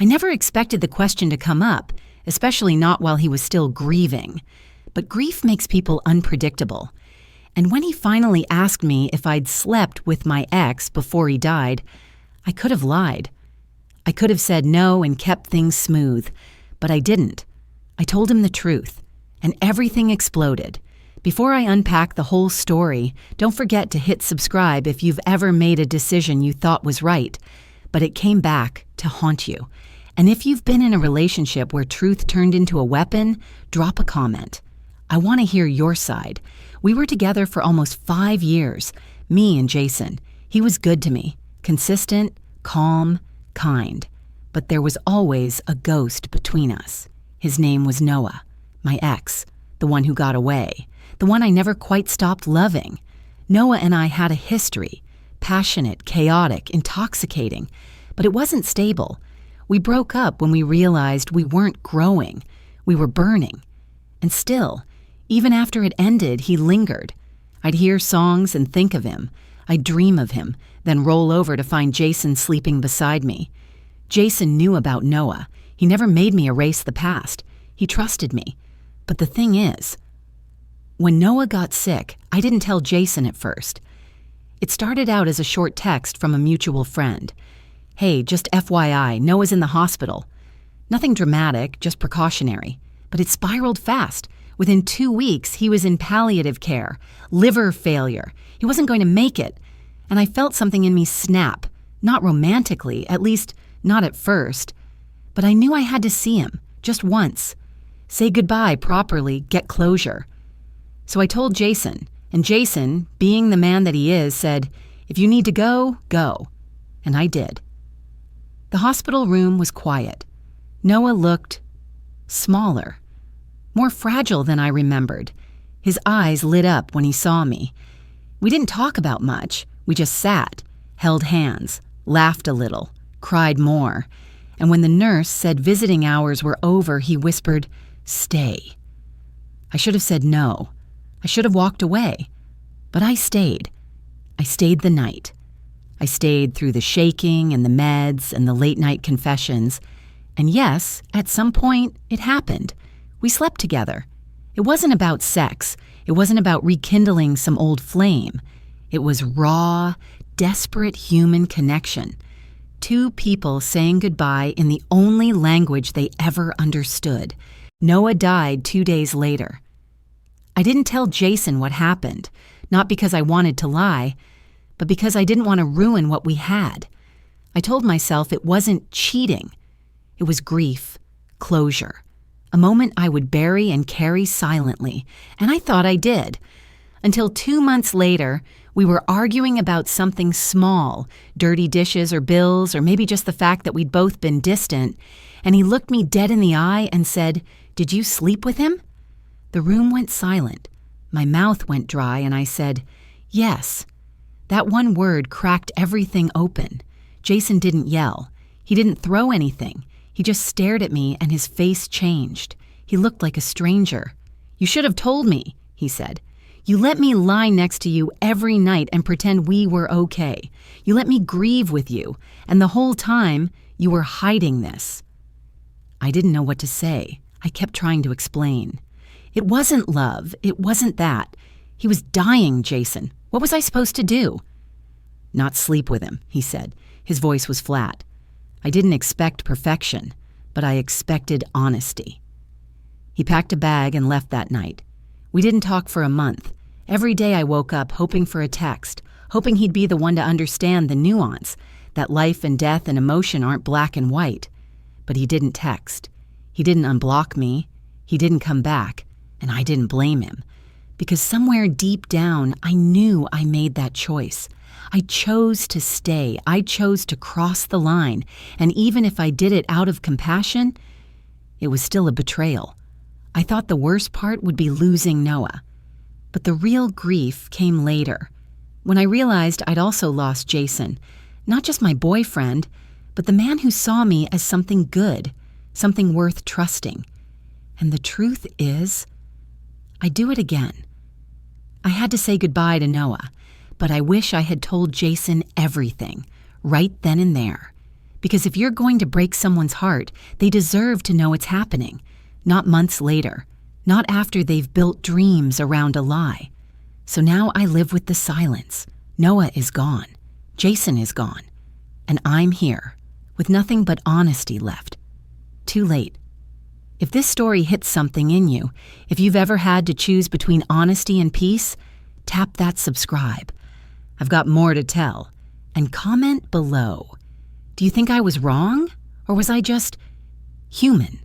I never expected the question to come up, especially not while he was still grieving. But grief makes people unpredictable. And when he finally asked me if I'd slept with my ex before he died, I could have lied. I could have said no and kept things smooth, but I didn't. I told him the truth, and everything exploded. Before I unpack the whole story, don't forget to hit subscribe if you've ever made a decision you thought was right, but it came back to haunt you. And if you've been in a relationship where truth turned into a weapon, drop a comment. I want to hear your side. We were together for almost 5 years, me and Jason. He was good to me, consistent, calm, kind. But there was always a ghost between us. His name was Noah, my ex, the one who got away, the one I never quite stopped loving. Noah and I had a history, passionate, chaotic, intoxicating, but it wasn't stable. We broke up when we realized we weren't growing. We were burning. And still, even after it ended, he lingered. I'd hear songs and think of him. I'd dream of him, then roll over to find Jason sleeping beside me. Jason knew about Noah. He never made me erase the past. He trusted me. But the thing is, when Noah got sick, I didn't tell Jason at first. It started out as a short text from a mutual friend. Hey, just FYI, Noah's in the hospital. Nothing dramatic, just precautionary. But it spiraled fast. Within 2 weeks, he was in palliative care, liver failure. He wasn't going to make it. And I felt something in me snap. Not romantically, at least not at first. But I knew I had to see him, just once. Say goodbye properly, get closure. So I told Jason, and Jason, being the man that he is, said, if you need to go, go. And I did. The hospital room was quiet. Noah looked smaller, more fragile than I remembered. His eyes lit up when he saw me. We didn't talk about much. We just sat, held hands, laughed a little, cried more. And when the nurse said visiting hours were over, he whispered, stay. I should have said no. I should have walked away. But I stayed. I stayed the night. I stayed through the shaking and the meds and the late-night confessions. And yes, at some point, it happened. We slept together. It wasn't about sex. It wasn't about rekindling some old flame. It was raw, desperate human connection. 2 people saying goodbye in the only language they ever understood. Noah died 2 days later. I didn't tell Jason what happened, not because I wanted to lie, but because I didn't want to ruin what we had. I told myself it wasn't cheating. It was grief, closure, a moment I would bury and carry silently, and I thought I did. Until 2 months later, we were arguing about something small, dirty dishes or bills, or maybe just the fact that we'd both been distant, and he looked me dead in the eye and said, "Did you sleep with him?" The room went silent. My mouth went dry, and I said, "Yes." That one word cracked everything open. Jason didn't yell. He didn't throw anything. He just stared at me, and his face changed. He looked like a stranger. "You should have told me," he said. "You let me lie next to you every night and pretend we were okay. You let me grieve with you, and the whole time, you were hiding this." I didn't know what to say. I kept trying to explain. It wasn't love. It wasn't that. He was dying, Jason. What was I supposed to do? "Not sleep with him," he said. His voice was flat. I didn't expect perfection, but I expected honesty. He packed a bag and left that night. We didn't talk for a month. Every day I woke up hoping for a text, hoping he'd be the one to understand the nuance, that life and death and emotion aren't black and white. But he didn't text. He didn't unblock me. He didn't come back, and I didn't blame him. Because somewhere deep down, I knew I made that choice. I chose to stay. I chose to cross the line. And even if I did it out of compassion, it was still a betrayal. I thought the worst part would be losing Noah. But the real grief came later, when I realized I'd also lost Jason, not just my boyfriend, but the man who saw me as something good, something worth trusting. And the truth is, I'd do it again. I had to say goodbye to Noah, but I wish I had told Jason everything, right then and there. Because if you're going to break someone's heart, they deserve to know it's happening, not months later, not after they've built dreams around a lie. So now I live with the silence. Noah is gone. Jason is gone. And I'm here, with nothing but honesty left. Too late. If this story hits something in you, if you've ever had to choose between honesty and peace, tap that subscribe. I've got more to tell. And comment below. Do you think I was wrong? Or was I just human?